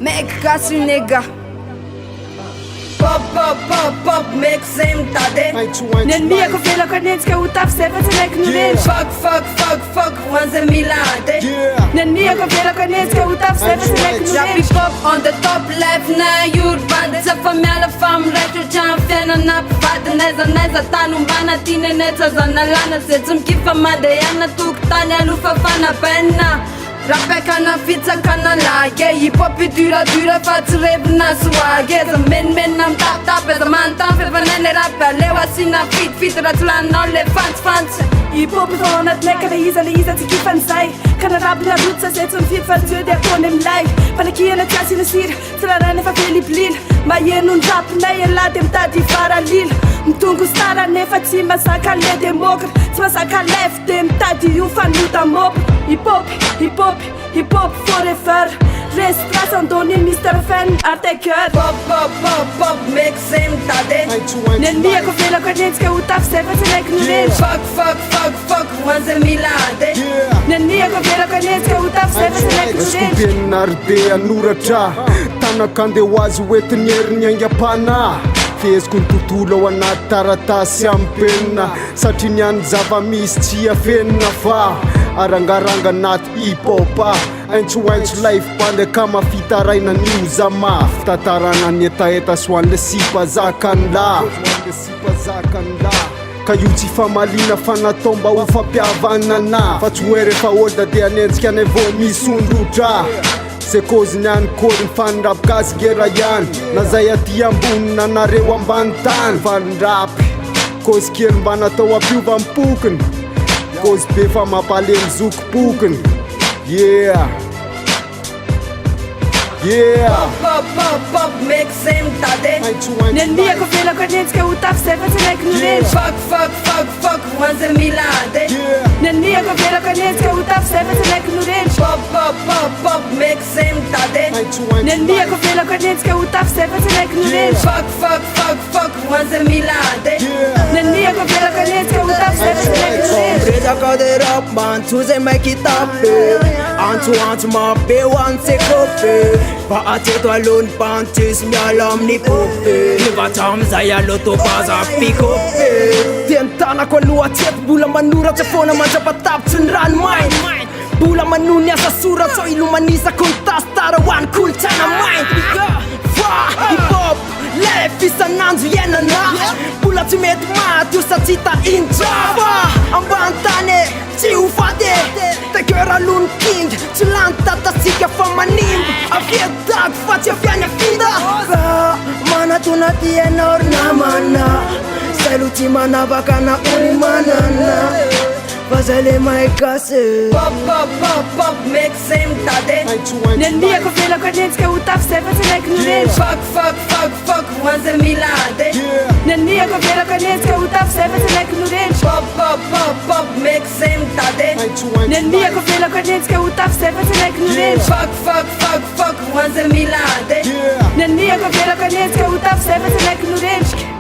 Mec gasy nigga. Pop pop pop pop mec zay mitady Nenmia ko vela ko nentsika ho tafy zay fa tsy laiky noreny Fuck fuck fuck fuck hoan'izay milady Nenmia ko vela ko nentsika ho tafy zay fa tsy laiky noreny Hip hop on the top left na urban Zafa miala fa mirehitra trano fiainana mpivady Naiza tany ombana ty nenetsa zanalana Zay tsy mikifa mandehana tokotany alofafana baina Rapekana fitsakana lage Hip hop dura fa tsy revina swag Eza menimena mitapitapy eza manontany fefanene rap Aleo asina fitfity raha tsy laninao le fantsifantsy Hip hop zao anatinay le iza tsy kifan'izay Kana rapina rotsa zay tsy mifidy fa tsy eo dia ataony amilay Fanakihana tsy asina sira tsy raha nefa felibilila Maheno ny rapinay alady mitady faralila Mitongo stara nefa tsy masaka le demokra Tsy masaka lef de mitady io fanota mopra Hip hop, hip hop, hip hop forever Restras andoni Mr. Fan Arteker Pop pop pop pop mec zay mitady Nenmia ko vela ko nentsika ho tafy zay fa tsy laiky noreny Fuck fuck fuck fuck hoan'izay milady Nenmia ko vela ko nentsika ho tafy zay fa tsy laiky noreny Eskompianarbe anoratra Tanakandehoazy hoentiny heriny aingam-pana Feziko ny tontolo ao anaty taratasy amin'ny penina Satria niany zava-misy tsy afenina fa Arangaranga anaty hip-hop Aintsoaintso life pandeka mafitaraina nio za mafy Tatarana ny etaeta soan'le sipa zakan'la Ka io tsy famalina fa natao mba ho fampiavanana Fa tsy hoe rehefa olda dia anentsika anay vao misondrotra Se kozy niany kory ny fanirapy gera ihany Na zay aty ambonina nareo ambany tany Fanirapy Kozy kely mba natao ampiova mpokiny Kozy be fa mampalemy zokopokiny Yeah Yeah Pop pop pop mec zay mitady Nenmia ko vela ko nentsika ho tafy zay fa tsy laiky noreny Fuck fuck fuck fuck hoan'izay milady Nenmia ko vela ko nentsika ho tafy zay fa tsy laiky noreny Pop pop pop pop mec zay mitady Nenmia ko vela ko nentsika ho tafy zay fa tsy laiky noreny Fuck fuck fuck fuck hoan'izay milady Nenmia ko vela ko nentsika ho tafy zay fa tsy laiky noreny Resaka de rap mantso zay maiky tapy Antsoantso mabe hoan'tsekope Fa atreto alony pantsisy miala amin'ny popy Hivatra amizay alo tobaza pikope Dia nitanako aloha atseto mbola manoratsa foana mandrapatapitsy ny ranomainy Mbola manoho ny asa soratsa o ilomanisako ny tastara hoany kolotsaina mainy Fa hip hop lef isan'andro iainana Mbola tsy mety maty io satsia ta indra Fa ambany tany tsy ho fady Taker alony king tsy lany tatasika fa manimba Afiadago fa tsy afiany afinda Ka manatona ty ianao ry namana Sailo tsy manavaka na olo manana Fa zay le mahay gasy Pop pop pop pop mec zay mitady Nenmia ko vela ko nentsika ho tafy zay fa tsy laiky noreny Fuck fuck fuck fuck hoan'izay milady Nenmia ko vela ko nentsika ho tafy zay fa tsy laiky noreny Pop pop pop pop mec zay mitady Nenmia ko vela ko nentsika ho tafy zay fa tsy laiky noreny Fuck fuck fuck fuck hoan'izay milady Nenmia ko vela ko nentsika ho tafy zay fa tsy laiky noreny